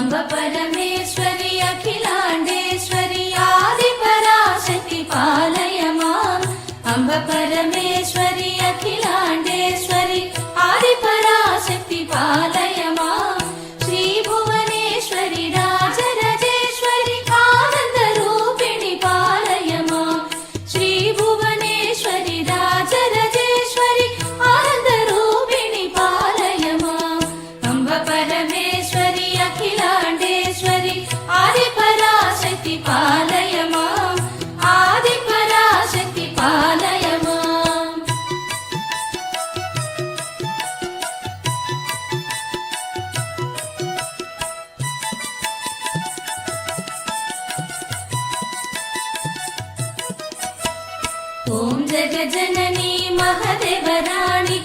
अम्ब परमेश्वरि अखिलाण्डेश्वरि आदिपराशक्ति पालय माम् अम्ब परमेश्वरि अखिलाण्डेश्वरि आदिपराशक्ति पालय माम् श्री भुवनेश्वरि राजराजेश्वरि आनन्दरूपिणि पालय माम् श्री भुवनेश्वरि राजराजेश्वरि आनन्दरूपिणि पालय माम् अम्ब परमेश्वरि अखिलाण्डेश्वरि आदिपराशक्ति पालय माम् आदिपराशक्ति पालय माम् ॐ जगज्जननी महदेवराणि